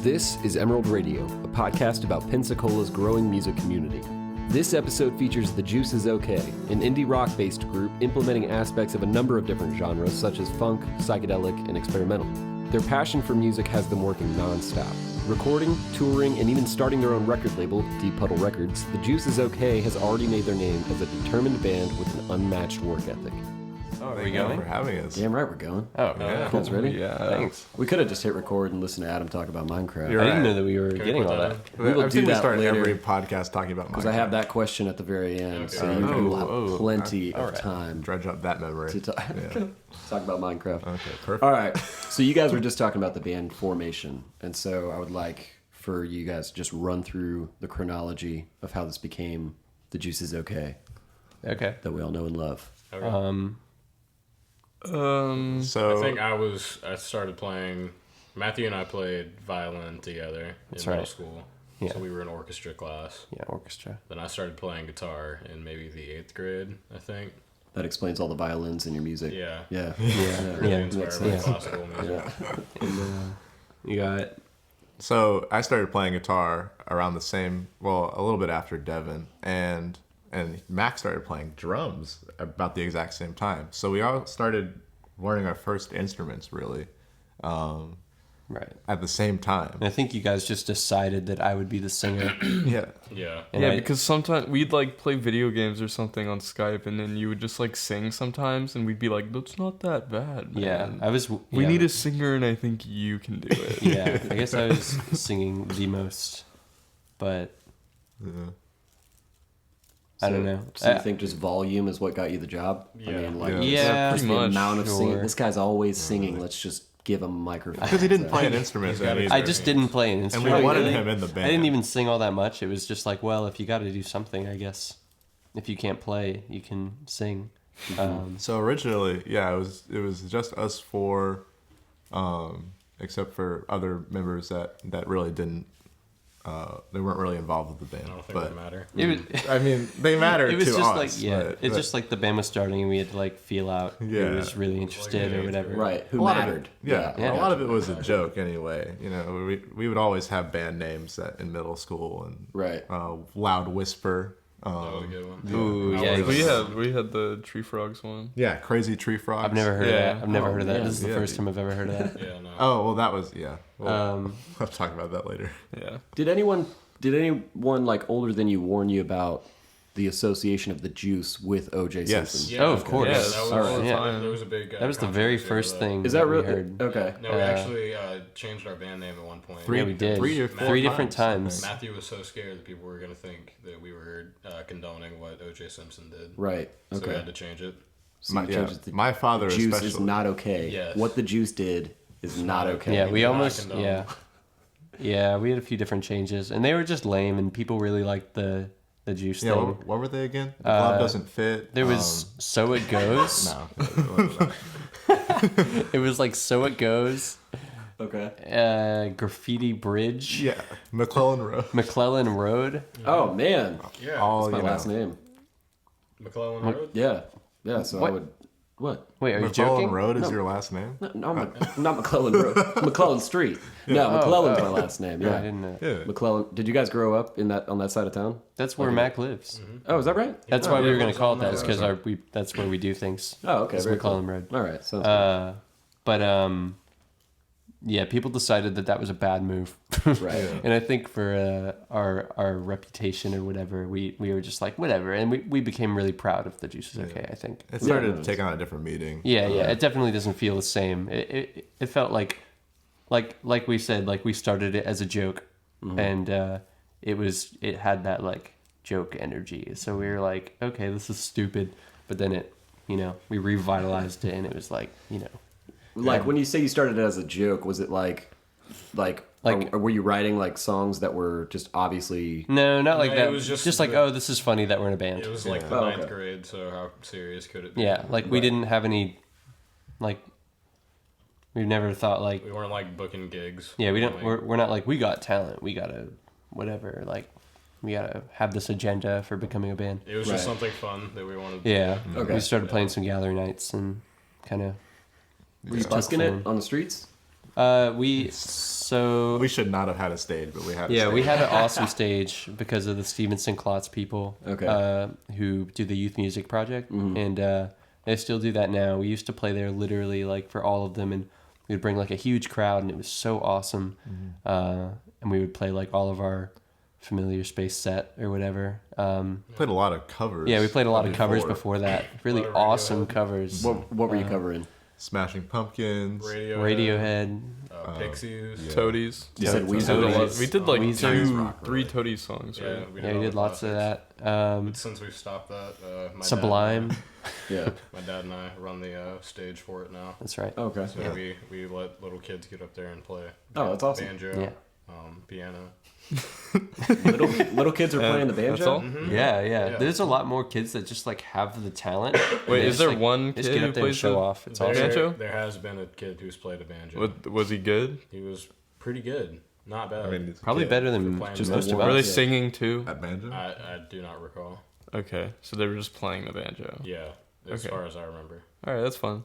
This is Emerald Radio, a podcast about Pensacola's growing music community. This episode features The Juice Is Okay, an indie rock-based group implementing aspects of a number of different genres such as funk, psychedelic, and experimental. Their passion for music has them working nonstop. Recording, touring, and even starting their own record label, Puddle Records, The Juice Is Okay has already made their name as a determined band with an unmatched work ethic. Are we going? For having us. Damn right we're going. Oh, yeah. You guys ready? Yeah. Thanks. We could have just hit record and listen to Adam talk about Minecraft. I didn't know that we were getting all that. We will I do think we that start later. every podcast talking about Minecraft. Because I have that question at the very end, so you will have plenty of time Dredge up that memory. to talk about Minecraft. Okay, perfect. All right, so you guys were just talking about the band formation, and so I would like for you guys to just run through the chronology of how this became The Juice Is Okay, Okay. that we all know and love. Okay. So I think I started playing. Matthew and I played violin together in middle right. school. Yeah. So we were in orchestra class. Yeah, orchestra. Then I started playing guitar in maybe the 8th grade, I think. That explains all the violins in your music. Yeah. Yeah. Really Yeah, inspired by classical music. And, you got So I started playing guitar around the same, well, a little bit after Devin, and Mac started playing drums about the exact same time. So we all started learning our first instruments, really, right. at the same time. And I think you guys just decided that I would be the singer. Yeah. Yeah. And Yeah, I- because sometimes we'd like play video games or something on Skype, and then you would just like sing sometimes, and we'd be like, "That's not that bad, man. Yeah, I was. We yeah, need a singer, and I think you can do it." Yeah, I guess I was singing the most, but Yeah. I don't know. So you think just volume is what got you the job? I Yeah. mean, like, Yeah, just pretty the much, amount of singing. sure. This guy's always singing. Let's just give him a microphone. Because he didn't play an instrument. got either. it. I just didn't play an And instrument. we wanted really. him in the band. I didn't even sing all that much. It was just like, well, if you got to do something, I guess. If you can't play, you can sing. So originally, yeah, it was just us four, except for other members that really didn't. They weren't really involved with the band. I don't think but they matter. It was, I mean, they matter it was to just us. like it's but just like the band was starting and we had to like feel out Yeah. who was really interested or whatever. Right. Who a lot mattered? Of it, yeah, Yeah. a lot of it was a joke anyway. You know, we would always have band names in middle school and Right. Loud Whisper. That was a good one. Ooh, I yeah. was- We had the Tree Frogs one. Yeah, Crazy Tree Frogs. I've never heard of Yeah. that. I've never heard of that. yeah. This is the Yeah, first dude. time I've ever heard of that. Yeah, no. Oh well, that was yeah. Well, Um, I'll talk about that later. Yeah. Did anyone like older than you warn you about the association of the Juice with O.J. Yes. Simpson? Yeah, Oh, of course. Yeah, Yes. that was, All right. Yeah. there was a big. That was the very controversy first over thing. Is that we really heard. okay? No, we actually changed our band name at one point. Yeah, we did. Three or Three four different times. Matthew was so scared that people were going to think that we were condoning what O.J. Simpson did. Right. So we Okay. had to change it. So you changed it to My father Juice especially. is not okay. Yes. What the Juice did is not okay. Yeah, we Not almost condone. yeah, we had a few different changes, and they were just lame, and people really liked the juice Yeah, thing. what were they again? The glove doesn't fit. There was So It Goes. no. It was like So It Goes, Okay. Graffiti Bridge, Yeah, McClellan Road. McClellan Road. Oh man, Yeah. All my you last know. name. McClellan Road? Yeah. Yeah. So What? I would. What? Wait, are you McClellan joking? Road is No. your last name? No, not McClellan Road. McClellan Street. No, McClellan's my last name. I Yeah. didn't know. Yeah. McClellan. Did you guys grow up on that side of town? That's where Mac lives. Oh, is that right? That's why we were yeah, gonna it call it was that. on Is that. because that's where we do things. Oh, okay. It's Very McClellan cool. Road. All right. Sounds good. But yeah, people decided that was a bad move. Right. And I think for our reputation or whatever, we were just like whatever, and we became really proud of The Juice Is Okay. I think. It started Yeah. taking on a different meaning. Yeah, it definitely doesn't feel the same. It felt like we said, like we started it as a joke, and it had that like joke energy. So we were like, okay, this is stupid, but then we revitalized it, and it was like Like when you say you started it as a joke, was it like, or were you writing like songs that were just obviously? no, not like No, that. it was just like, the- oh, this is funny that we're in a band. It was like the Oh, ninth okay. grade, so how serious could it be? Yeah, like we didn't have any, like, we never thought like, We weren't like booking gigs. yeah, we don't. Like, We're not like we got talent. We gotta whatever. Like, we gotta have this agenda for becoming a band. It was Right. just something fun that we wanted. Yeah, Okay. we started playing some gathering nights and kind of. Were you busking it on the streets? We should not have had a stage, but we had. A yeah, stage. we had an awesome stage because of the Stevenson Klotz people, Okay. who do the youth music project, and they still do that now. We used to play there literally like for all of them, and we'd bring like a huge crowd, and it was so awesome. And we would play like all of our Familiar Space set or whatever. Played a lot of covers. Yeah, we played a lot of covers before that. Really lot of awesome Radiohead. covers. What were you covering? Smashing Pumpkins. Radiohead. Pixies. Yeah. Toadies. You said We Weezer. did a lot- we did like Weezer. three Toadies songs, Yeah, right? we Yeah, we all did the lots of classics. that. But since we've stopped that, Sublime. Yeah. My dad and I run the stage for it now. That's right. Okay. So Yeah. we let little kids get up there and play. Oh, that's awesome. Banjo, Yeah. piano. Little kids are playing the banjo. That's all? Yeah, yeah. Yeah. There's a lot more kids that just like have the talent. Wait, They is just, there like, one just kid get who up there and plays show the off? It's There- awesome. banjo? There has been a kid who's played a banjo. Was he good? He was pretty good. Not bad. I mean, it's a Probably kid. better For than playing just the most of one. Were they us. Yeah. singing too? At banjo. I do not recall. Okay, so they were just playing the banjo. Yeah, as Okay. far as I remember. All right, that's fun.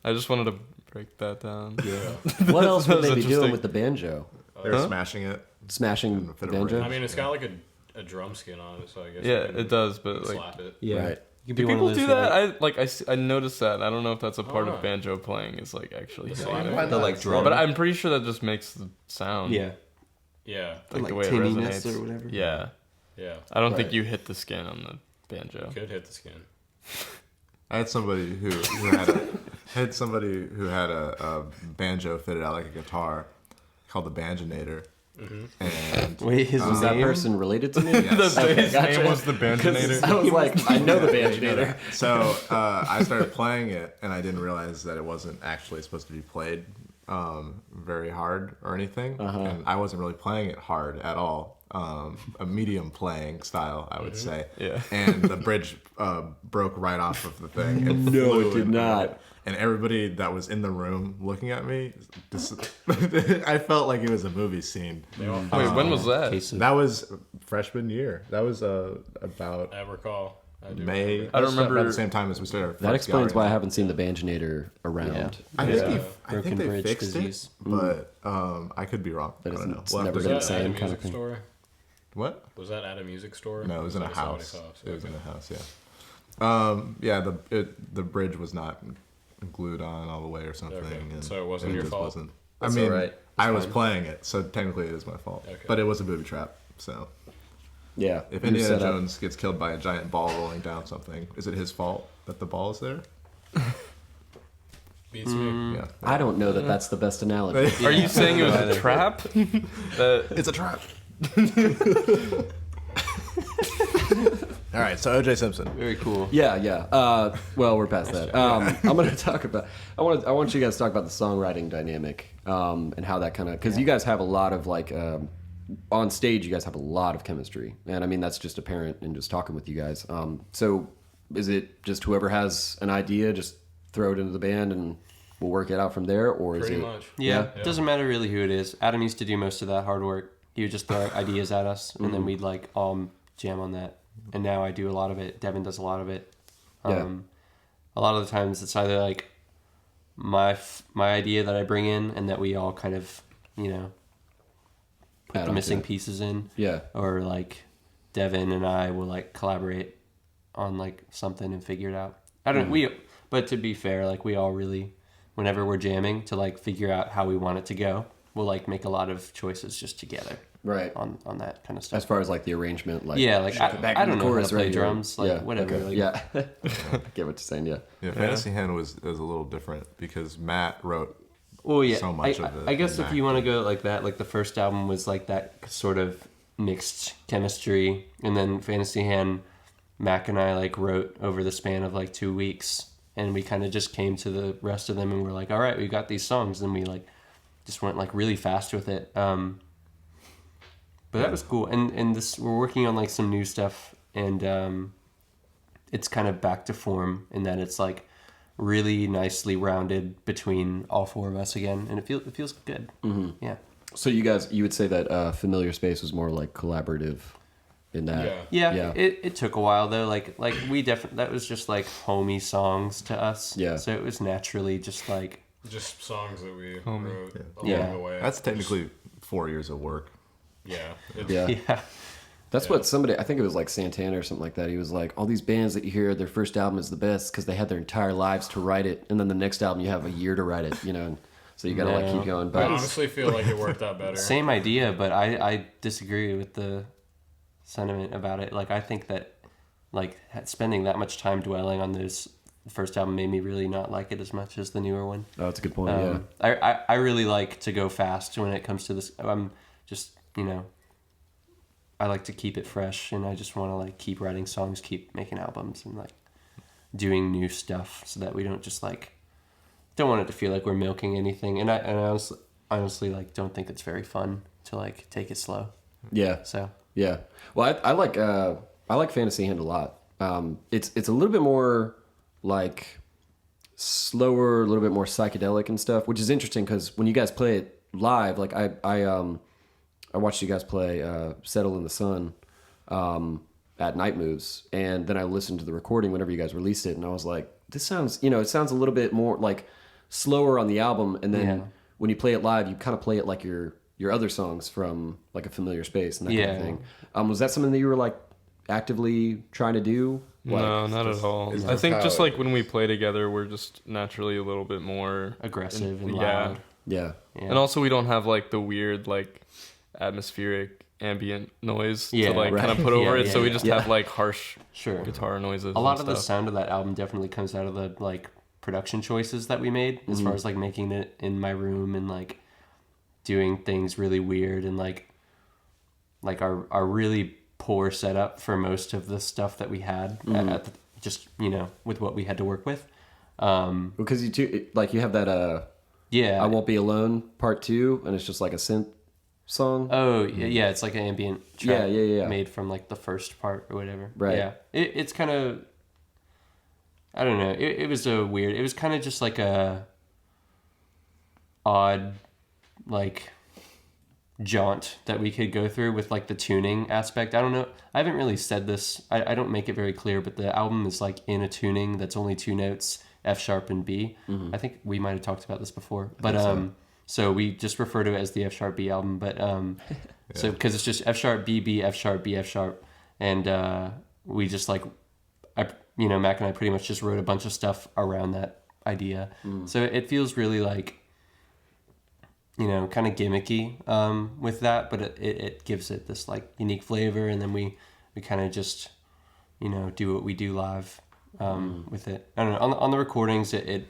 I just wanted to break that down. Yeah. What else would That's they be doing interesting. with the banjo? They were Huh? smashing it. Smashing And a bit of banjo? rhythm. I mean, it's got like a drum skin on it, so I guess Yeah, you can it does, but like, slap it. Yeah. Right. You could do be one people of do those that? I noticed that. I don't know if that's a part Oh. of banjo playing. Is like actually The hitting slapping? it. Why the not? like drum. But I'm pretty sure that just makes the sound. yeah. Yeah, like, Like the way it tinniness resonates or whatever. Yeah, yeah. I don't think Right. you hit the skin on the banjo. Could hit the skin. I had somebody who had a banjo fitted out like a guitar, called the Banjonator. And Wait, his Was that name? person related to me? Yes. The Okay, his gotcha. name was the Banjonator. I was like, I know the Banjonator. So I started playing it, and I didn't realize that it wasn't actually supposed to be played very hard or anything. And I wasn't really playing it hard at all. A medium playing style, I would say. Yeah. And the bridge broke right off of the thing. And No, flew it did in. not. And everybody that was in the room looking at me, I felt like it was a movie scene. They all Wait, when was that? Case of- That was freshman year. That was about I recall. I do May. remember. I don't remember- about the same time as we started. our That first explains why I gallery. haven't seen the Banjonator around. I think, Yeah. I Broken think they bridge fixed disease. it, but I could be wrong. But I don't know. it's We'll have never to been Was the see. that at a same kind of music thing. store? What? Was that at a music store? No, it was in a at house. somebody's It was in Okay. a house. Yeah. Yeah. The bridge was not glued on all the way or something. Okay, And so it wasn't your just fault? Wasn't. That's I mean, all right. I was fine. playing it, so technically it is my fault. Okay. But it was a booby trap. So Yeah. if you Indiana set up- Jones gets killed by a giant ball rolling down something, is it his fault that the ball is there? Beats me. Yeah. I don't know that that's the best analogy. Are you saying it was a trap? That It's a trap. All right, so OJ Simpson. Very cool. Yeah, yeah. Well, we're past that. I'm going to talk about. I want you guys to talk about the songwriting dynamic and how that kind of because you guys have a lot of like on stage. You guys have a lot of chemistry, and I mean that's just apparent in just talking with you guys. So is it just whoever has an idea, just throw it into the band and we'll work it out from there, or is Pretty it? much. Yeah, Yeah. it doesn't matter really who it is. Adam used to do most of that hard work. He would just throw ideas at us, and then we'd like all jam on that. And now I do a lot of it. Devin does a lot of it. Yeah. A lot of the times it's either like my idea that I bring in, and that we all kind of put Add the on missing to it. pieces in, Yeah. or like Devin and I will like collaborate on like something and figure it out. I don't but to be fair, like we all really, whenever we're jamming to like figure out how we want it to go, we'll like make a lot of choices just together Right. on that kind of stuff. As far as like the arrangement, like Yeah, like I don't know how to play right here. drums, like Yeah, whatever. okay. Like, Yeah, I get what you're saying. Yeah. Yeah, Fantasy Hen was a little different because Matt wrote Well, yeah. so much of it. I guess and if Mac you want to did. go like that, like the first album was like that sort of mixed chemistry, and then Fantasy Hand, Mac and I like wrote over the span of like 2 weeks, and we kind of just came to the rest of them and we're like, all right, we got these songs, and we like just went like really fast with it. But that was cool, and this we're working on like some new stuff, and it's kind of back to form in that it's like really nicely rounded between all four of us again, and it feels good. Mm-hmm. Yeah. So you would say that Familiar Space was more like collaborative in that. Yeah. Yeah. It took a while though. Like we definitely that was just like homey songs to us. Yeah. So it was naturally just like Just songs that we Homie. wrote Yeah. along the way. That's technically 4 years of work. Yeah. Yeah. Yeah. That's what somebody, I think it was like Santana or something like that. He was like, all these bands that you hear, their first album is the best because they had their entire lives to write it. And then the next album, you have a year to write it, you know. And so you got to like No. keep going. I But honestly feel like it worked out better. Same idea, but I disagree with the sentiment about it. Like, I think that, like, spending that much time dwelling on this first album made me really not like it as much as the newer one. oh, that's a good point. Yeah. I really like to go fast when it comes to this. I'm just, you know, I like to keep it fresh, and I just want to like keep writing songs, keep making albums, and like doing new stuff, so that we don't just like don't want it to feel like we're milking anything. And I honestly like don't think it's very fun to like take it slow. Yeah. So Yeah. Well, I like Fantasy Hand a lot. It's a little bit more like slower, a little bit more psychedelic and stuff, which is interesting because when you guys play it live, like I watched you guys play "Settle in the Sun" at Night Moves, and then I listened to the recording whenever you guys released it, and I was like, this sounds, you know, it sounds a little bit more like slower on the album, and then when you play it live, you kind of play it like your other songs from like A Familiar Space and that kind of thing. Was that something that you were like actively trying to do? Like, No, not at all. it's I think just just how like when we play together, we're just naturally a little bit more aggressive and yeah. loud. Yeah. Yeah. And also we don't have like the weird like atmospheric ambient noise Yeah, to like right. kind of put over Yeah, it. So yeah, we just yeah. have like harsh Sure. guitar noises. A lot and of the stuff. sound of that album definitely comes out of the like production choices that we made, as far as like making it in my room and like doing things really weird and like our really poor setup for most of the stuff that we had at the, just, you know, with what we had to work with. Because you have that Yeah. I Won't Be Alone Part 2, and it's just like a synth song. Oh yeah, it's like an ambient track Yeah. made from like the first part or whatever. Right. Yeah, it's kind of, I don't know. It was a weird. It was kind of just like a odd like jaunt that we could go through with like the tuning aspect. I don't know. I haven't really said this. I don't make it very clear, but the album is like in a tuning that's only 2 notes, F sharp and B. I think we might have talked about this before, but so we just refer to it as the F sharp B album. But so because it's just F sharp B B F sharp B F sharp, and we just like Mac and I pretty much just wrote a bunch of stuff around that idea. So it feels really like, you know, kind of gimmicky with that, but it gives it this like unique flavor, and then we kind of just, you know, do what we do live with it. I don't know, on the recordings it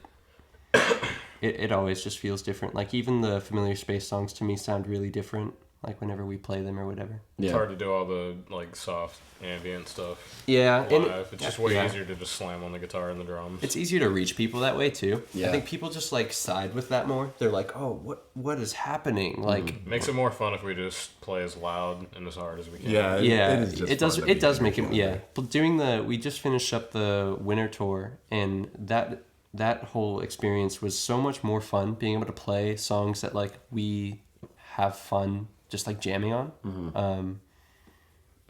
always just feels different. Like even the Familiar Space songs to me sound really different, like whenever we play them or whatever. It's hard to do all the like soft ambient stuff. Yeah, Live. It's just way easier to just slam on the guitar and the drums. It's easier to reach people that way too. Yeah. I think people just like side with that more. They're like, oh, what is happening? Like, Makes it more fun if we just play as loud and as hard as we can. Yeah, yeah, it is just it does. fun to It be does make it. together. Yeah, but we just finished up the winter tour, and that whole experience was so much more fun. Being able to play songs that like we have fun just like jamming on.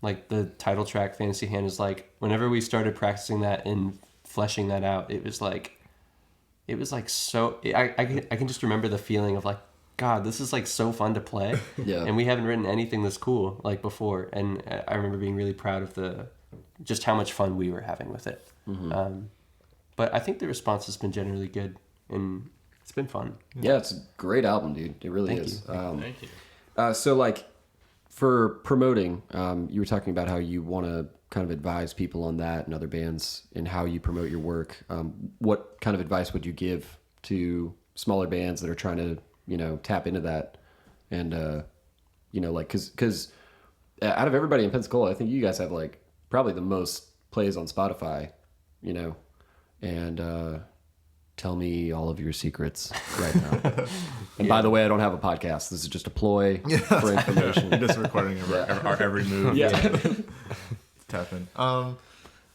Like the title track, Fantasy Hand, is like whenever we started practicing that and fleshing that out, it was like so. I can just remember the feeling of like, God, this is like so fun to play. Yeah. And we haven't written anything this cool like before, and I remember being really proud of just how much fun we were having with it. But I think the response has been generally good, and it's been fun. Yeah, it's a great album, dude. It really Thank is. you. Thank you. So like for promoting, you were talking about how you want to kind of advise people on that and other bands and how you promote your work. What kind of advice would you give to smaller bands that are trying to, you know, tap into that? And, you know, like, cause out of everybody in Pensacola, I think you guys have like probably the most plays on Spotify, you know, and, tell me all of your secrets right now. And by the way, I don't have a podcast. This is just a ploy for information. Just recording our every move. Yeah. Tap in.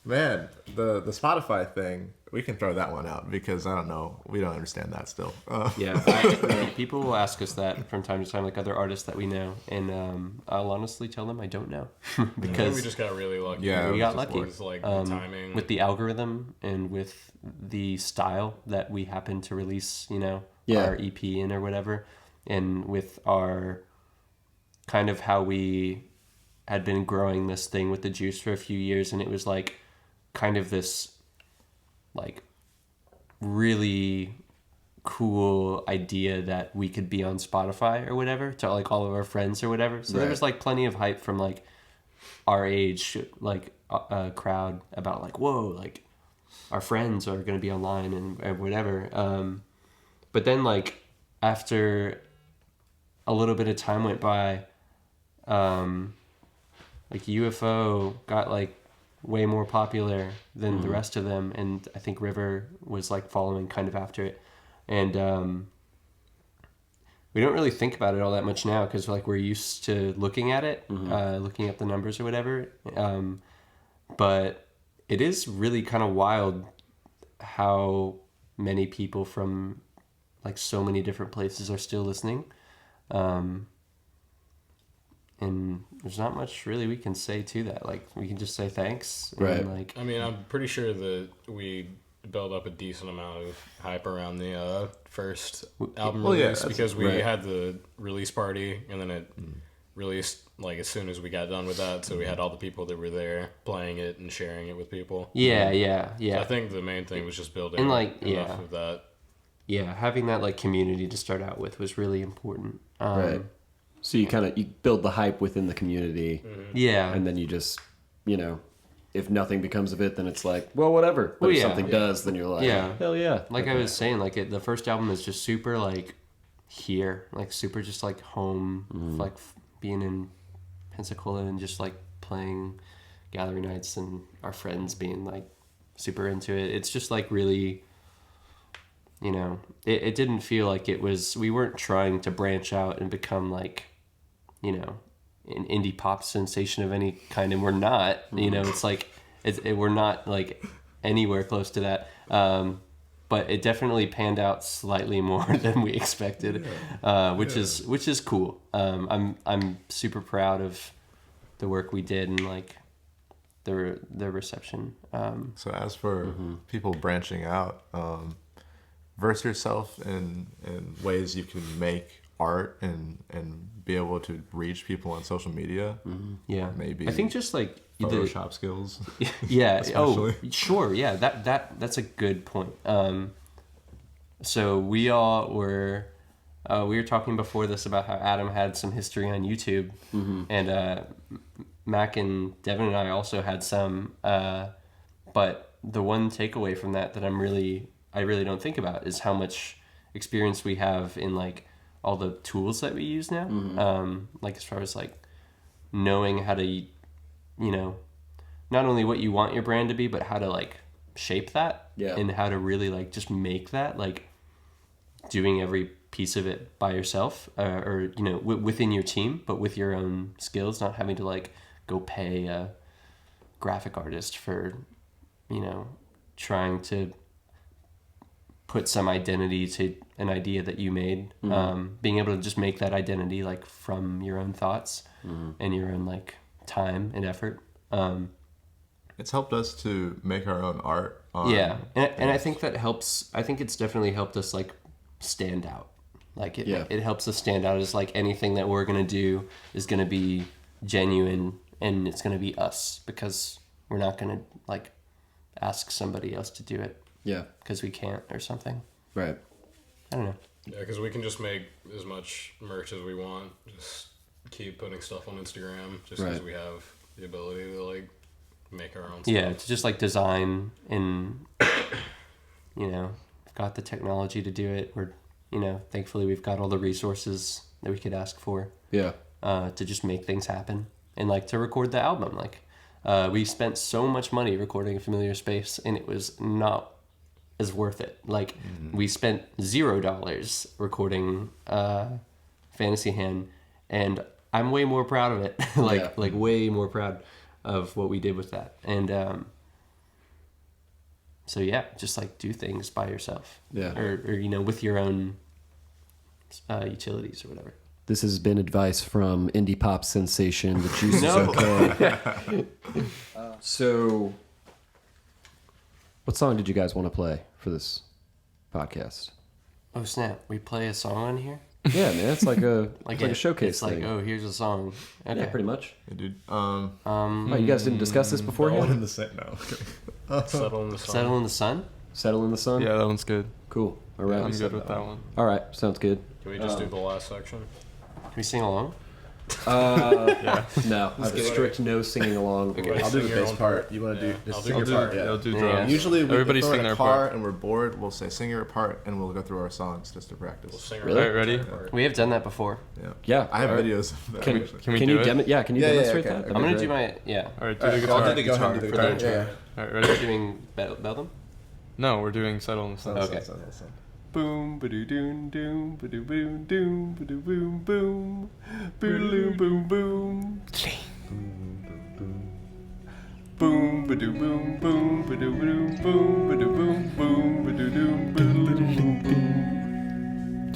Man, the Spotify thing we can throw that one out because I don't know. We don't understand that still. Yeah, people will ask us that from time to time, like other artists that we know, and I'll honestly tell them I don't know because we just got really lucky. Yeah, we it got was lucky. It was like the timing with the algorithm and with the style that we happen to release, our EP in or whatever, and with our kind of how we had been growing this thing with the Juice for a few years, and it was like kind of this like really cool idea that we could be on Spotify or whatever to like all of our friends or whatever. So there was like plenty of hype from like our age, like crowd about like, whoa, like our friends are going to be online and whatever. But then like after a little bit of time went by, like UFO got like way more popular than the rest of them, and I think River was like following kind of after it, and we don't really think about it all that much now because like we're used to looking at it, looking at the numbers or whatever, but it is really kind of wild how many people from like so many different places are still listening. And there's not much really we can say to that. Like we can just say thanks. Right. And, like I mean, I'm pretty sure that we built up a decent amount of hype around the first album release because we had the release party and then it released like as soon as we got done with that. So we had all the people that were there playing it and sharing it with people. Yeah. So I think the main thing was just building And, like, enough of that. Yeah, having that like community to start out with was really important. Right. So you kind of you build the hype within the community. Yeah. And then you just, if nothing becomes of it, then it's like, well, whatever. But if something does, then you're like, hell yeah. Like I was saying, like the first album is just super like here, like super just like home, like being in Pensacola and just like playing gallery nights and our friends being like super into it. It's just like really, it didn't feel like we weren't trying to branch out and become like, an indie pop sensation of any kind, and we're not. It's like we're not like anywhere close to that. But it definitely panned out slightly more than we expected, which is cool. I'm super proud of the work we did and like the reception. So as for people branching out, verse yourself in ways you can make art and be able to reach people on social media. Yeah, maybe I think just like Photoshop skills. Yeah. Especially. Oh, sure. Yeah. That's a good point. So we all were we were talking before this about how Adam had some history on YouTube, and Mac and Devin and I also had some. But the one takeaway from that I really don't think about is how much experience we have in like all the tools that we use now. Like as far as like knowing how to, not only what you want your brand to be, but how to like shape that and how to really like just make that, like doing every piece of it by yourself or within your team, but with your own skills, not having to like go pay a graphic artist for, trying to put some identity to an idea that you made. Being able to just make that identity like from your own thoughts and your own like time and effort. It's helped us to make our own art. And I think that helps. I think it's definitely helped us like stand out. Like it helps us stand out as like anything that we're gonna do is gonna be genuine and it's gonna be us because we're not gonna like ask somebody else to do it. Yeah. Because we can't or something. Right. I don't know. Yeah, because we can just make as much merch as we want. Just keep putting stuff on Instagram just because we have the ability to like make our own stuff. Yeah, to just like design and got the technology to do it. We're thankfully we've got all the resources that we could ask for. Yeah. To just make things happen and like to record the album. Like we spent so much money recording A Familiar Space and it was not as worth it. Like we spent $0 recording Fantasy Hand and I'm way more proud of it. like way more proud of what we did with that. And So yeah, just like do things by yourself. Yeah. Or you know, with your own utilities or whatever. This has been advice from indie pop sensation The Juice Is No. Okay. So, what song did you guys want to play for this podcast? Oh snap! We play a song on here. Yeah, man, it's like a a showcase It's like, thing. oh, here's a song. Okay. Yeah, pretty much. Hey, dude. Oh, you guys didn't discuss this All beforehand? in the same. No. Settle in the sun. Settle in the Sun. Settle in the Sun. Yeah, that one's good. Cool. All right. I'm good with that one. All right. Sounds good. Can we just do the last section? Can we sing along? No, I have a strict no singing along. Okay. I'll do the Sing your bass own part. part. You want to Yeah. do just I'll sing do your your part? I'll do Yeah. drums. Usually, Everybody if we're sing in a their car part. and we're bored, we'll say "sing your part" and we'll go through our songs just to We'll practice. sing Really? our Alright, ready? part. We have done that before. Yeah. Yeah. I have all right. videos of that. Can, actually. Can we can do you it? can you Yeah, yeah, demonstrate okay. that? I'm I'm gonna That'd do be great. my yeah. Alright, do Alright, the I'll guitar. do the guitar. for Do the the guitar. intro. Yeah. Alright, We're ready? doing Belden. No, we're doing Settle in the Sun. Okay. Boom, ba-doo doom doom, ba-doo boom doom, ba-doo boom boom, boodaloo boom boom. Boom, ba-doo boom boom, ba-doo boom boom, ba-doo boom boom, ba-doo doom boodaloo boom boom.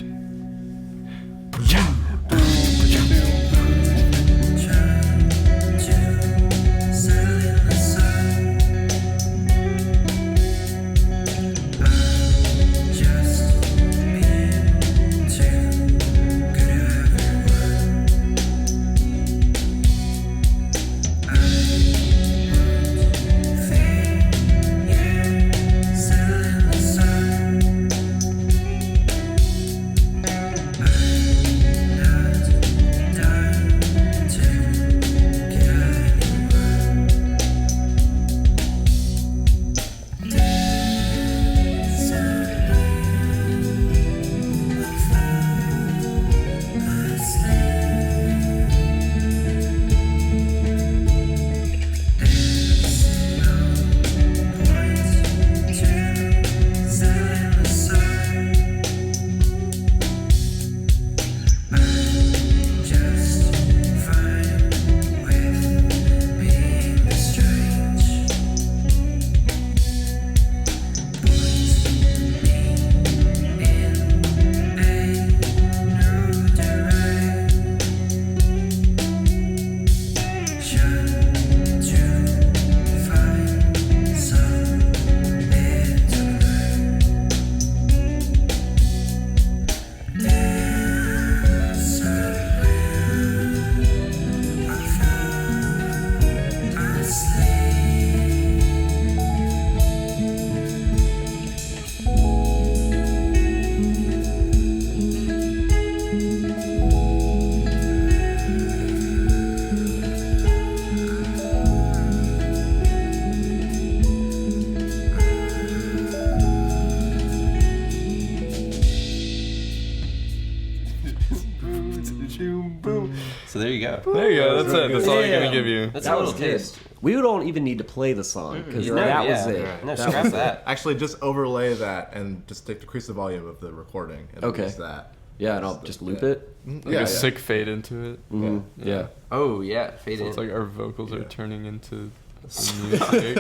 So there you go. There you go. That's it. That's all you're Yeah. gonna give you. That's That a little was good. taste. We don't even need to play the song because No, that yeah. was it. No, That scrap was that. Actually, just overlay that and just decrease the volume of the recording. And Okay. use that. Yeah, and I'll just loop it. Like a sick fade into it. Mhm. Yeah. Oh yeah, fade So in. it's like our vocals are turning into some music.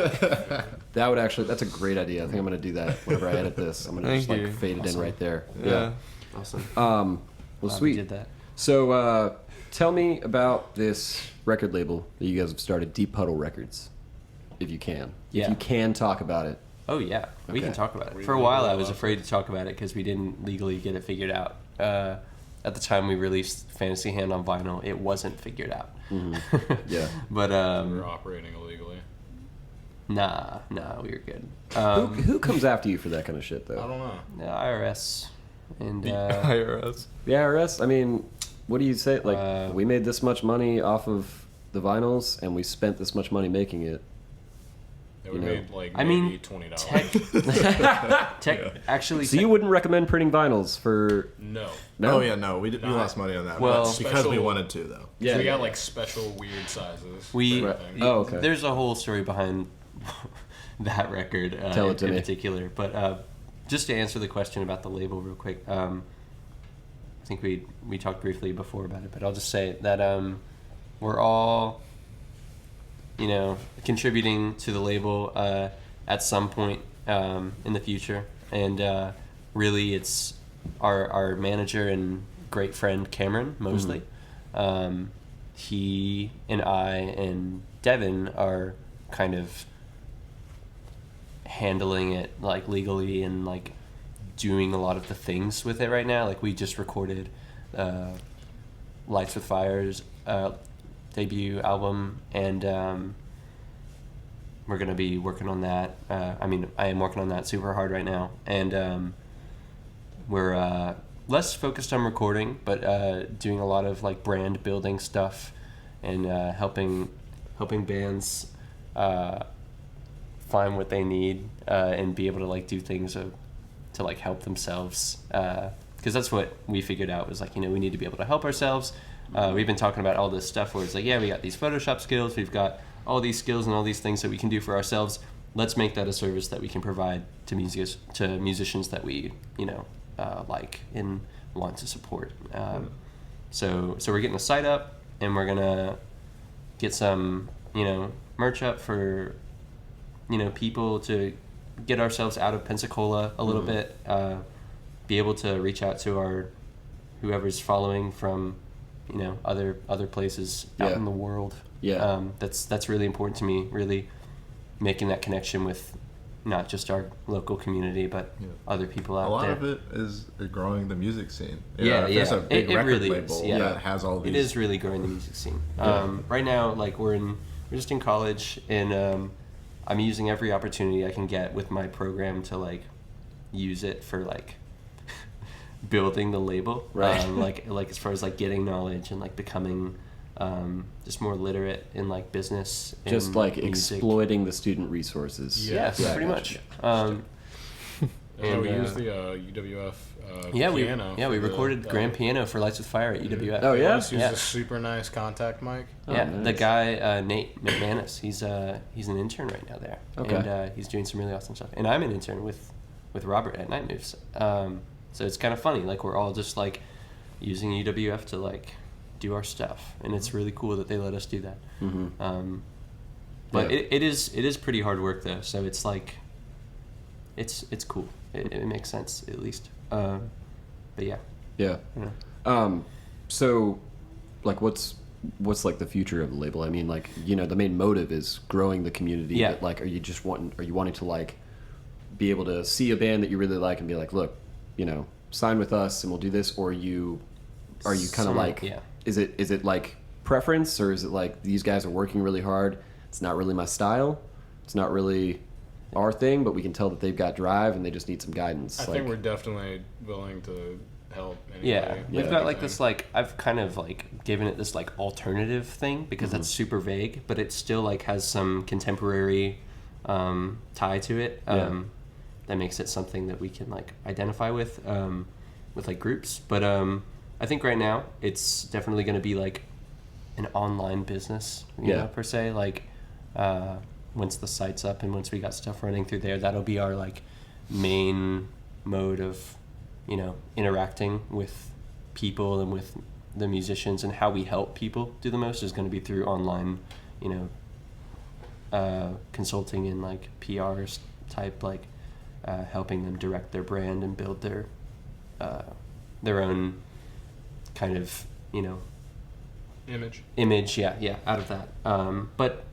That would actually, that's a great idea. I think I'm going to do that whenever I edit this. I'm going to Thank just like you. fade it in right there. Yeah. Awesome. Well, Glad we sweet. did that. So, tell me about this record label that you guys have started, Deep Puddle Records, if you can. Yeah. If you can talk about it. Oh yeah, we can Okay. talk about it. We For a legally while, I was allowed afraid to talk about it because we didn't legally get it figured out. At the time we released Fantasy Hand on vinyl, it wasn't figured out. Yeah. But We're operating illegally. nah, we were good. Who comes after you for that kind of shit, I though? don't know. The IRS and The IRS. The IRS? I mean, what do you say? Like, we made this much money off of the vinyls, and we spent this much money making it. Yeah, we You know. made like I maybe mean, $20. Actually, So you wouldn't recommend printing vinyls for... No. No? Oh yeah, no, we Not- lost money on that. Well- but because we Special- wanted to though. Yeah. We got like special weird sizes. We- for Right. everything. Oh, okay. There's a whole story behind that record Tell it to in me. particular. But just to answer the question about the label real quick, I think we talked briefly before about it, but I'll just say that we're all, contributing to the label at some point. in the future. And really, it's our manager and great friend Cameron Mosley. He and I and Devin are kind of handling it like legally and like doing a lot of the things with it right now. Like we just recorded Lights with Fire's debut album, and we're gonna be working on that. I am working on that super hard right now, and we're less focused on recording, but doing a lot of like brand building stuff and helping bands find what they need and be able to like do things to like help themselves, because that's what we figured out was like, we need to be able to help ourselves. We've been talking about all this stuff where it's like, yeah, we got these Photoshop skills, we've got all these skills and all these things that we can do for ourselves. Let's make that a service that we can provide to musicians that we like and want to support. So we're getting the site up, and we're gonna get some merch up for people to get ourselves out of Pensacola a little bit, be able to reach out to our whoever's following from other places out in the world. That's really important to me, really making that connection with not just our local community but other people out there. A lot of it is growing the music scene. There's a big record really label is, that has all these. It is really growing the music scene. Right now, like we're just in college, and I'm using every opportunity I can get with my program to like use it for like building the label, right? Like as far as like getting knowledge and like becoming just more literate in like business, and just like music. Exploiting the student resources. Yes, pretty much. And we used the UWF piano. We recorded grand piano for Lights with Fire at UWF. Oh yeah, Used a super nice contact mic. Nice. The guy Nate McManus, he's an intern right now there, and he's doing some really awesome stuff. And I'm an intern with Robert at Night Moves. So it's kind of funny, like we're all just like using UWF to like do our stuff, and it's really cool that they let us do that. But it is pretty hard work though, so it's like it's cool. It makes sense at least. But yeah. So like what's like the future of the label? I mean, like the main motive is growing the community, but like are you wanting to like be able to see a band that you really like and be like, look, sign with us and we'll do this? Or are you kind of like, is it like preference, or is it like these guys are working really hard, it's not really my style, it's not really our thing, but we can tell that they've got drive and they just need some guidance? I think we're definitely willing to help anybody. We've got like this, like I've kind of like given it this like alternative thing because that's super vague, but it still like has some contemporary tie to it. That makes it something that we can like identify with like groups. But I think right now it's definitely going to be like an online business, you know, per se. Like once the site's up and once we got stuff running through there, that'll be our like main mode of interacting with people and with the musicians, and how we help people do the most is going to be through online, consulting and like PRs type, like helping them direct their brand and build their own kind of image out of that. But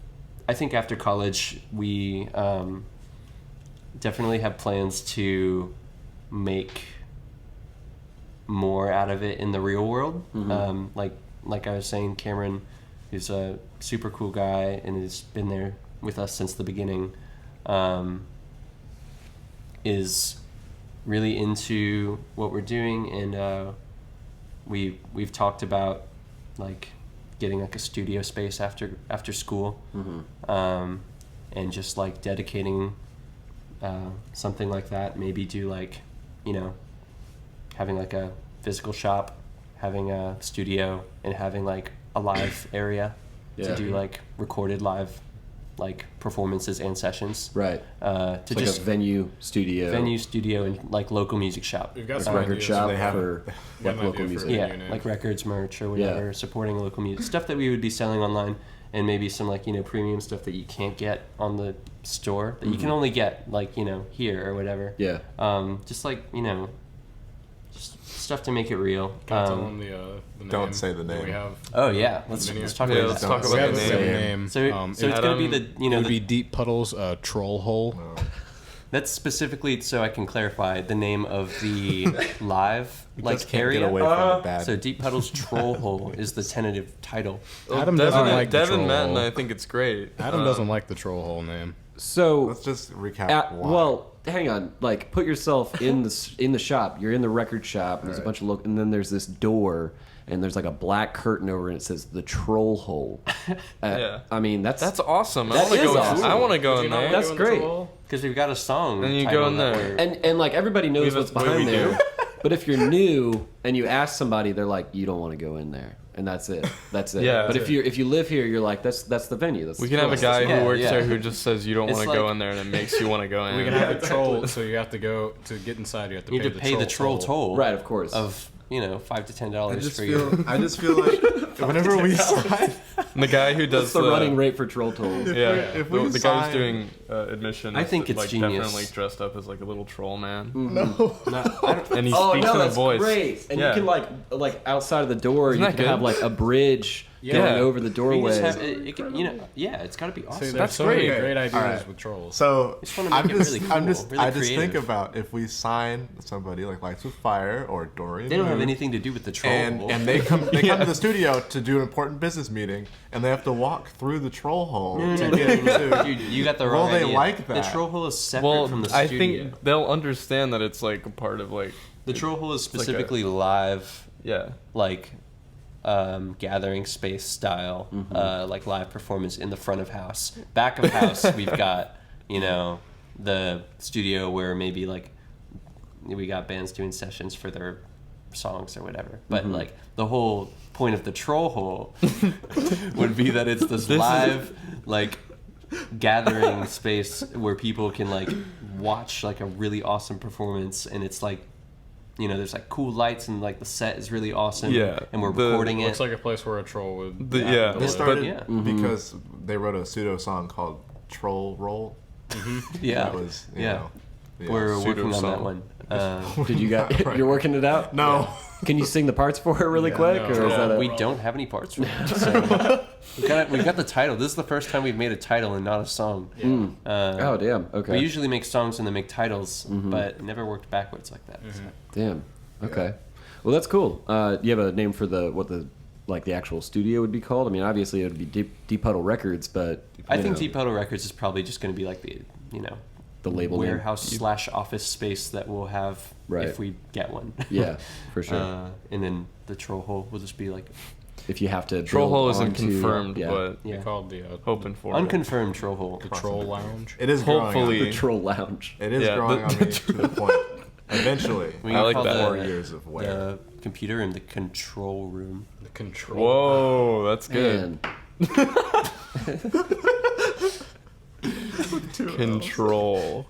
I think after college we definitely have plans to make more out of it in the real world. Like I was saying, Cameron, who's a super cool guy and has been there with us since the beginning, is really into what we're doing, and we've talked about like getting like a studio space after school, and just like dedicating something like that. Maybe do like having like a physical shop, having a studio, and having like a live area to do like recorded live like performances and sessions. Right. To like just a venue studio and like local music shop. We've got like some record ideas. shop They have- for like local music. Like records, merch, or whatever, supporting local music stuff that we would be selling online, and maybe some like premium stuff that you can't get on the store that you can only get like here or whatever. Yeah. Just like just stuff to make it real. Can I tell them the name? Don't say the that name. We have. Oh yeah, let's talk about let's that. talk We about have the a name. name. So it's gonna be the It would be Deep Puddle's Troll Hole. that's specifically so I can clarify the name of the live like Just can't area. get away from it bad. So Deep Puddle's Troll Hole is the tentative title. Adam doesn't like the Devin troll met, and hole. I think it's great. Adam doesn't like the Troll Hole name. So Let's just recap. Why. well, hang on. Like, put yourself in the shop. You're in the record shop. And there's a bunch of and then there's this door, and there's like a black curtain over, it, and it says the Troll Hole. Yeah. I mean, that's awesome. That is awesome. I want to go in there. That's great. Because we've got a song. And you title go in that there. we're- and like everybody knows Wait, what's wait, behind we there. do? But if you're new and you ask somebody, they're like, you don't want to go in there, and that's it. That's it. Yeah. But if you live here, you're like, that's the venue. That's We the can have a place. guy Yeah, who works yeah. there who just says you don't It's want to go like- in there, and it makes you want to go in. We can have a troll, so you have to go to get inside. You have to You need to pay the troll toll. Right, of course. Of $5 to $10 I just feel like whenever we sign, And the guy who does That's the running rate for troll tolls. Yeah, if we the guy who's sign- doing admission. I is, think it's like, genius. Definitely dressed up as like a little troll man, Mm-hmm. and he Oh speaks no, in a that's voice. great! And Yeah. you can like outside of the door, Isn't you that can good? have like a bridge going Yeah. over the You doorway. just have, it's got to be See, awesome. there's That's so many great. great ideas Alright. with trolls. so just wanna make it really cool, really I just think creative. about if we sign somebody like Lights with Fire or Dorian. They don't have Moon, anything to do with the troll. and they come to the studio to do an important business meeting, and they have to walk through the troll hole to get into. Dude, you got the Will wrong they idea. like The that? troll hole is separate Well, from the I studio. think they'll understand that it's like a part of like The troll hole is like a- specifically live, yeah. like gathering space style, like live performance in the front of house. Back of house, we've got the studio where maybe like we got bands doing sessions for their songs or whatever. But like the whole point of the troll hole would be that it's this live like gathering space where people can like watch like a really awesome performance, and it's like there's like cool lights, and like the set is really awesome. Yeah, and we're the- recording it. Looks like a place where a troll would. The- happen yeah. to They live. started yeah. because they wrote a pseudo song called Troll Roll. yeah, That was yeah. yeah. We're Pseudo working on that song. one. Did you got? You're working it out. No. Can you sing the parts for it really quick, no. or is that a? We don't have any parts for it. So we got the title. This is the first time we've made a title and not a song. Oh damn. Okay. We usually make songs and then make titles, but never worked backwards like that. So. Damn. Okay. Well, that's cool. You have a name for what the actual studio would be called? I mean, obviously it would be Deep Puddle Records, but I think know, Deep Puddle Records is probably just going to be like the label name. warehouse / office space that we'll have Right. if we get one. Yeah, for sure. And then the troll hole will just be like If you have to. Troll build hole isn't onto- confirmed, yeah. but yeah, Called the hoping for it. unconfirmed troll hole. the troll lounge. It is growing Hopefully. on The Troll Lounge. me. It is Yeah, growing the- on me to the point. Eventually, We I like call that. 4 years of wear. The computer in the control room. The control. Whoa, that's good. Man. Control.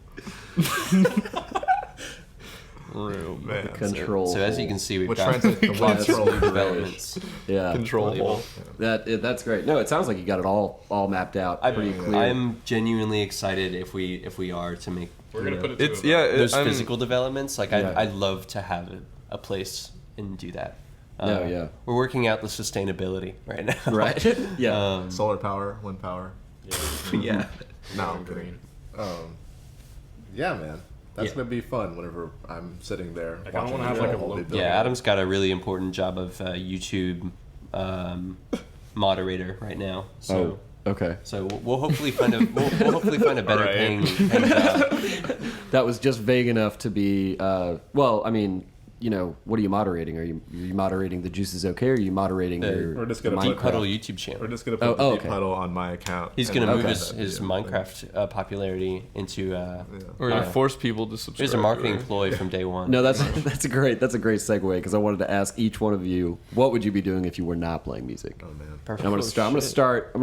Room. Man. Control. So as you hole. can see, we've Which got translates to lots of control new range. developments. Yeah. Control hole. That's great. No, it sounds like you got it all mapped out. Pretty clear. I'm genuinely excited if we are to make We're gonna put it. To It's a- yeah. those I'm- physical developments. Like Yeah. I'd love to have a place and do that. No, yeah. We're working out the sustainability right now. right. Yeah. Solar power, wind power. Yeah. No, I'm kidding. Yeah, man. That's Yeah. gonna be fun whenever I'm sitting there. Like, I don't watching wanna have, the like, a whole loop. be built. Yeah, Adam's got a really important job of YouTube moderator right now. So Okay. so we'll hopefully find a we'll hopefully find a better Alright. paying job. That was just vague enough to be. Well, I mean, what are you moderating? Are you moderating the Juice is Okay? Or are you moderating your? We're just gonna Deep put Puddle that. YouTube channel. We're just gonna put Oh, the Deep okay. Puddle on my account. He's and gonna then move put his that his video. Minecraft popularity into. We're gonna force people to subscribe. It was a marketing to it. ploy from day one. No, that's a great segue because I wanted to ask each one of you, what would you be doing if you were not playing music? Oh man. Perfect. I'm gonna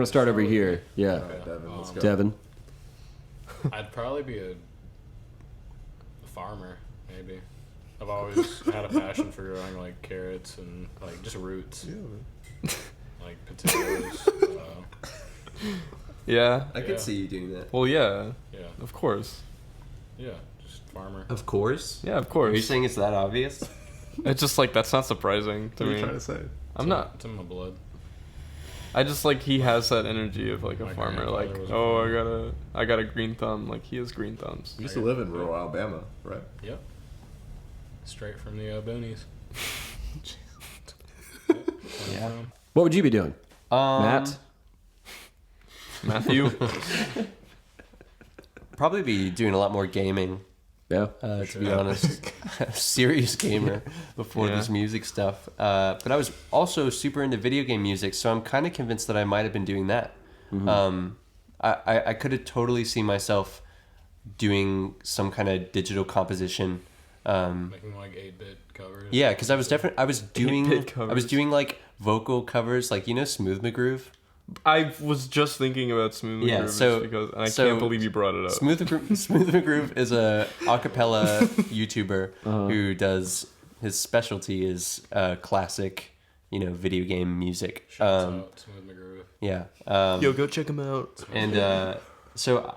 start over here. Yeah, All right, Devin, let's go. Devin. I'd probably be a farmer, maybe. I've always had a passion for growing like carrots and like just roots, like potatoes. Yeah. I Yeah. could see you doing that. Well, yeah. Yeah. Of course. Yeah. Just farmer. Of course. Yeah, of Are you course. saying it's that obvious? It's just like that's not surprising to What are me. you trying to say? I'm not. It's in my blood. I just like he has that energy of like a My farmer. Like, grandfather was a oh, farmer. I got a green thumb. Like he has green thumbs. You used to live in rural Alabama, right? Yep. Straight from the boonies. Yeah. What would you be doing, Matt? Matthew. Probably be doing a lot more gaming. Yeah. To be honest, serious gamer before Yeah. this music stuff. But I was also super into video game music, so I'm kind of convinced that I might have been doing that. I could have totally seen myself doing some kind of digital composition. Making like 8-bit covers. Yeah, because I was doing 8-bit covers. like vocal covers, like Smooth McGroove. I was just thinking about Smooth Yeah, McGroove so- because and I so can't believe you brought it up. Smooth McGroove is a acapella YouTuber who does his specialty is classic, video game music. Shouts out Smooth McGroove. Yeah. Yo, go check him out. And so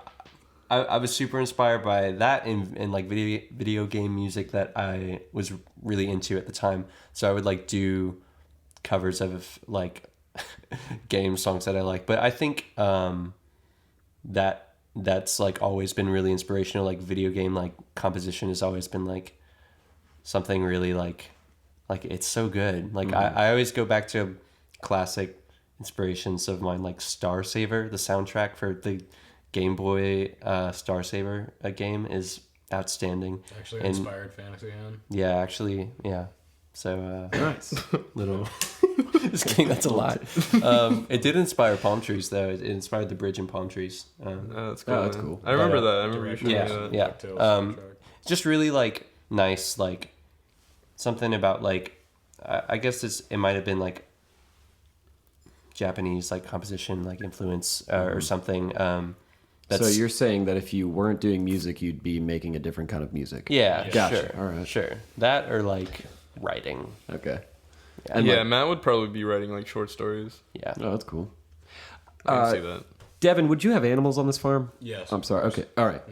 I was super inspired by that and like video game music that I was really into at the time. So I would like do covers of like game songs that I like. But I think that's like always been really inspirational. Like video game like composition has always been like something really like it's so good. Like I always go back to classic inspirations of mine, like Star Saver. The soundtrack for the Game Boy Star Saver game is outstanding. Actually And- inspired Fantasy Hand. Yeah, actually, yeah. So Nice. little. Just kidding. That's a lot. It did inspire palm trees, though. It inspired the bridge in palm trees. That's cool. Oh, that's man. cool. I remember But, that. I remember you showing yeah, me that. yeah. DuckTales soundtrack. It's just really like nice, like something about like I guess it might have been like Japanese like composition like influence or something. So you're saying that if you weren't doing music, you'd be making a different kind of music? yeah, Gotcha. sure, All right. sure. That or like writing. Okay. Yeah, And Yeah, like- Matt would probably be writing like short stories. yeah. Oh, that's cool. I can see that. Devin, would you have animals on this farm? Yes. I'm sorry. Okay. All right.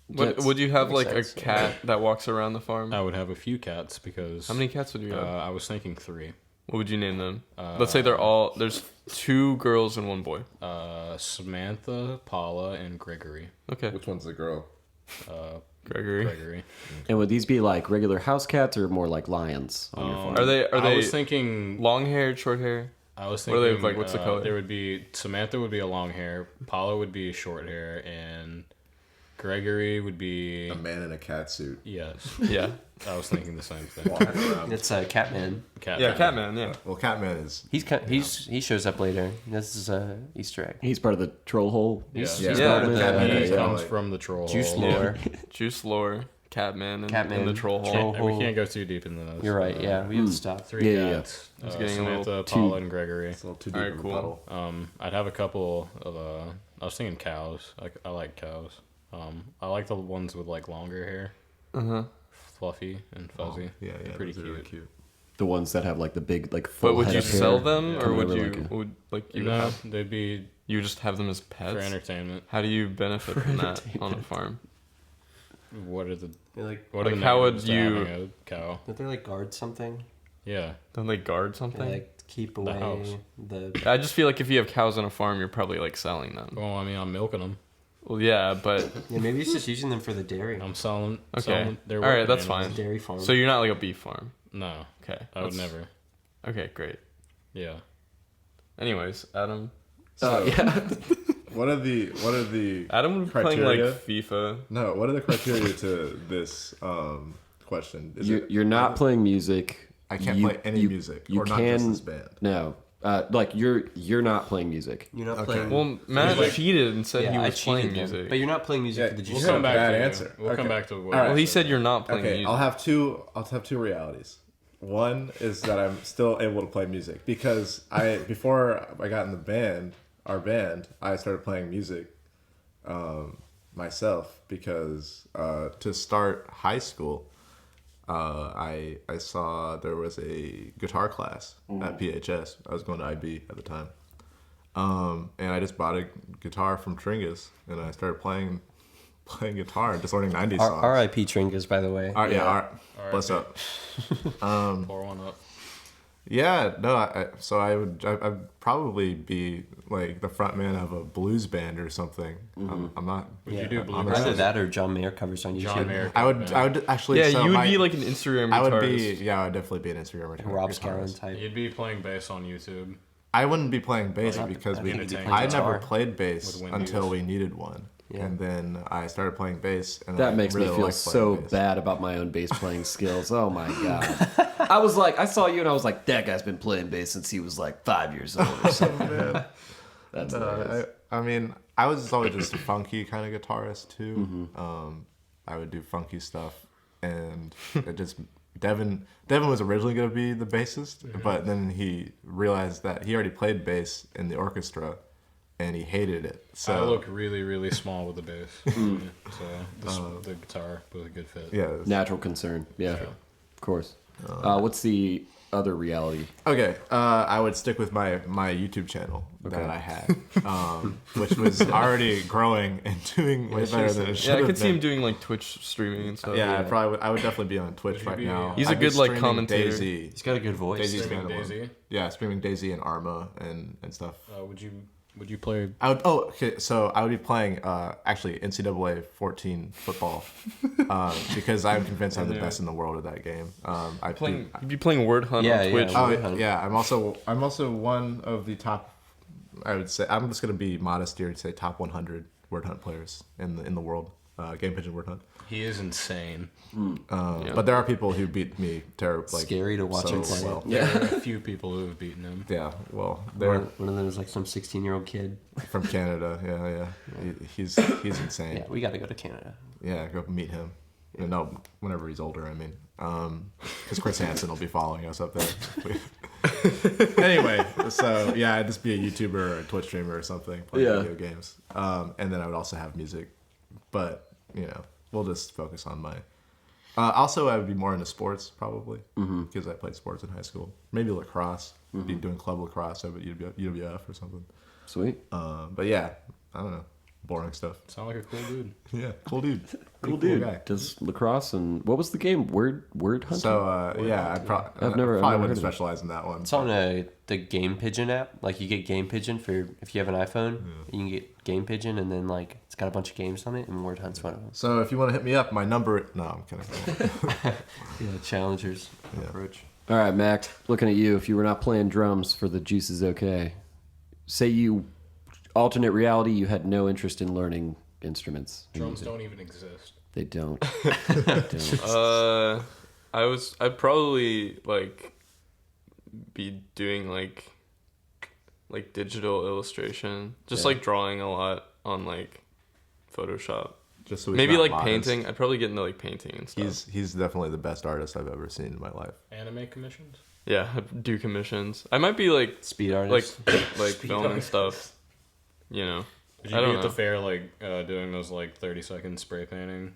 What, would you have Makes like sense, a cat that walks around the farm? I would have a few cats because. How many cats would you have? I was thinking 3. What would you name them? Let's say there's 2 girls and 1 boy. Samantha, Paula, and Gregory. Okay. Which one's the girl? Gregory. Gregory. And would these be like regular house cats or more like lions on your farm? Are they I was thinking. long haired, short hair? I was What are thinking. they, like, what's the color? There would be Samantha would be a long hair, Paula would be short hair, and Gregory would be A man in a cat suit. yes. Yeah. I was thinking the same thing. Walking around. It's Catman. Cat. Yeah, Catman, yeah. Well, Catman is. He shows up later. This is a Easter egg. He's part of the troll hole. Yes. Yeah. Yeah, part of Catman He is comes like- from the troll. Juice hole. lore. Juice lore, Catman, and, Catman, and the troll hole. troll- And we can't go too deep into this. You're right. Yeah, we have to stop. 3 Yeah, yeah, cats. It's getting a Samantha, little Paula, and Gregory. It's a little too deep Alright, in the cool. puddle. I'd have a couple of. I was thinking cows. I like cows. I like the ones with like longer hair, fluffy and fuzzy. Yeah, They're yeah. pretty those are cute. really cute. The ones that have like the big like full But would head you of hair sell them, or coming would over you like a- would like you No, have, they'd be you just have them as for pets? entertainment. How do you benefit from that on a farm? What are the Like, what are Like, the how would negatives to you- having a cow? don't they like guard something? Yeah, Don't they guard They, something? like keep away house. the. I just feel like if you have cows on a farm, you're probably like selling them. well, I mean, I'm milking them. Well, yeah, but Yeah, maybe he's just using them for the dairy. I'm selling. okay. Selling, they're All right, working that's animals. fine. Dairy farm. So you're not like a beef farm. No, Okay. I would that's- never. Okay, great. Yeah. Anyways, Adam. yeah. What are the Adam would be playing like Criteria? FIFA. No, what are the criteria to this question? Is You're not playing music. I can't You- play any you- music, you or not can- just this band. No. Like you're not playing music. You're not Okay. playing. Well, Matt Like- cheated and said yeah, he I was playing cheated him, music. but you're not playing music Yeah, for the we'll juice. come Come back bad to answer. We'll come Okay. back to what. All right. Well, he said you're not playing Okay, music. I'll have two realities. One is that I'm still able to play music because before I got in our band, I started playing music myself because to start high school, I saw there was a guitar class at PHS. I was going to IB at the time, And I just bought a guitar from Tringus, and I started playing guitar and just learning 90s songs. R.I.P. Tringus, by the way. Bless up. Pour one up. Yeah, no. I'd probably be like the front man of a blues band or something. I'm not. Would you do blues? Either that or John Mayer covers on YouTube. John Mayer. I would actually. Yeah, so you would be like an Instagram guitarist. I would be. Yeah, I would definitely be an Instagram guitarist. Rob Scallon type. You'd be playing bass on YouTube. I wouldn't be playing bass because I never played bass until we needed one. Yeah. And then I started playing bass. And that makes me feel so bad about my own bass playing skills. Oh my God. I was like, I saw you and I was like, that guy's been playing bass since he was like 5 years old or something. That's I mean, I was always just a funky kind of guitarist too. I would do funky stuff. And it just, Devin was originally going to be the bassist, but then he realized that he already played bass in the orchestra. And he hated it. So I look really, really small with the bass. So the guitar was a good fit. Yeah. Natural concern. Yeah. Sure. Of course. What's the other reality? Okay. I would stick with my YouTube channel that I had, which was already growing and doing way better than it should have been. Yeah, I could see him doing like Twitch streaming and stuff. Yeah, I would definitely be on Twitch right now. He's a good like commentator. Daisy. He's got a good voice. Daisy's Streaming Daisy? Yeah, streaming Daisy and Arma and stuff. Would you play? So I would be playing actually NCAA 14 football because I'm convinced I'm the best in the world at that game. You'd be playing Word Hunt on Twitch. Yeah, I'm also one of the top. I would say I'm just gonna be modest here and say top 100 Word Hunt players in the world. Game Pigeon Word Hunt. He is insane. But there are people who beat me terribly. Like, scary to watch him play. Well. Yeah, there are a few people who have beaten him. Yeah, well, one of them is like some 16-year-old kid from Canada. Yeah. He's insane. Yeah, we got to go to Canada. Yeah, go meet him. No, whenever he's older, I mean, because Chris Hansen will be following us up there. Anyway, so yeah, I'd just be a YouTuber or a Twitch streamer or something, playing video games, and then I would also have music, but we'll just focus on my. Also, I would be more into sports probably because I played sports in high school. Maybe lacrosse. Be doing club lacrosse over at UWF or something. Sweet. But yeah, I don't know. Boring stuff. Sound like a cool dude. Yeah, cool dude. Cool dude. Guy. Does lacrosse and what was the game? Word hunting. So yeah, I probably wouldn't specialize in that one. It's on the Game Pigeon app. Like you get Game Pigeon for if you have an iPhone, you can get Game Pigeon, and then like it's got a bunch of games on it, and Word Hunt's one of them. So if you want to hit me up, my number. No, I'm kidding. Yeah, challengers approach. All right, Mac. Looking at you. If you were not playing drums for the Juice is Okay, say you alternate reality, you had no interest in learning instruments. Drums don't even exist. They don't. I'd probably like be doing like digital illustration, just like drawing a lot on like Photoshop. Just so maybe like painting. I'd probably get into like painting and stuff. He's definitely the best artist I've ever seen in my life. Anime commissions? Yeah, I'd do commissions. I might be like speed artist, like filming stuff. Would you be at the fair like doing those like 30-second spray paintings?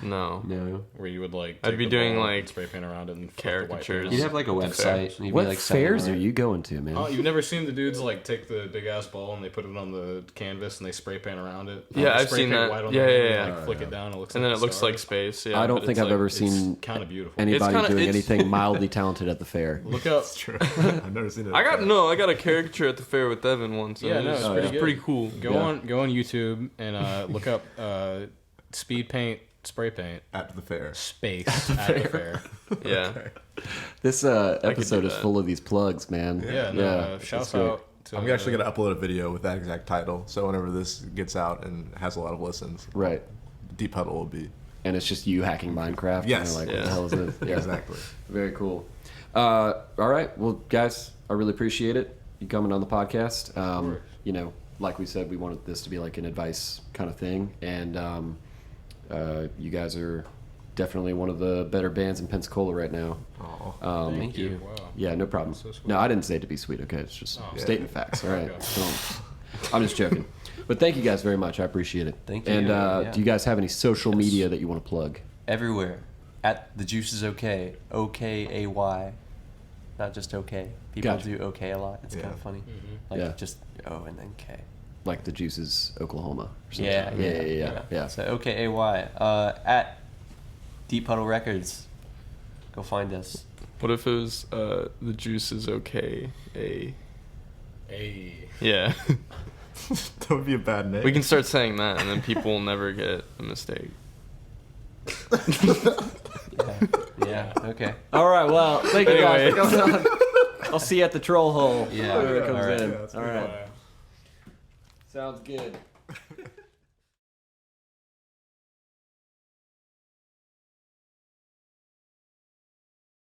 No. Where you would like I'd be doing like spray paint around it and caricatures. You'd have like a website. And What be, like, fairs are you going to, man? Oh, you've never seen the dudes like take the big ass ball and they put it on the canvas and they spray paint around it? Yeah, I've seen that. Yeah. Like flick it down, it looks and like then it looks like space. Yeah, I don't think I've ever seen kind of beautiful. Anybody doing anything mildly talented at the fair. Look up. That's true. I've never seen it. I got a caricature at the fair with Devin once. Yeah, no, it's pretty cool. Go on YouTube and look up speed paint. Spray paint at the fair. Space at the fair. Yeah. This episode is full of these plugs, man. Yeah. Shout out. I'm actually going to upload a video with that exact title. So whenever this gets out and has a lot of listens, right, Deep Puddle will be. And it's just you hacking Minecraft. Yes. What the hell is this? Yeah. Exactly. Very cool. All right. Well, guys, I really appreciate it. You coming on the podcast. Like we said, we wanted this to be like an advice kind of thing, and. You guys are definitely one of the better bands in Pensacola right now. Thank you. Wow. Yeah, no problem. So sweet. No, I didn't say it to be sweet, okay? It's just stating facts, all right? So, I'm just joking. But thank you guys very much. I appreciate it. Thank you. And do you guys have any social media that you want to plug? Everywhere. At The Juice is Okay. OKAY. not just okay. People Gotcha. do okay a lot. It's kind of funny. Like Yeah. just O and then K. Like the Juices, Oklahoma. Or something. Yeah. So OKAY at Deep Puddle Records. Go find us. What if it was the Juice is okay? Hey. Yeah. That would be a bad name. We can start saying that, and then people will never get a mistake. Yeah. Okay. All right. Well, thank you guys for Anyway. coming on. I'll see you at the troll hole. Yeah. Whenever it comes All right. in. Yeah, that's All good. right. Sounds good.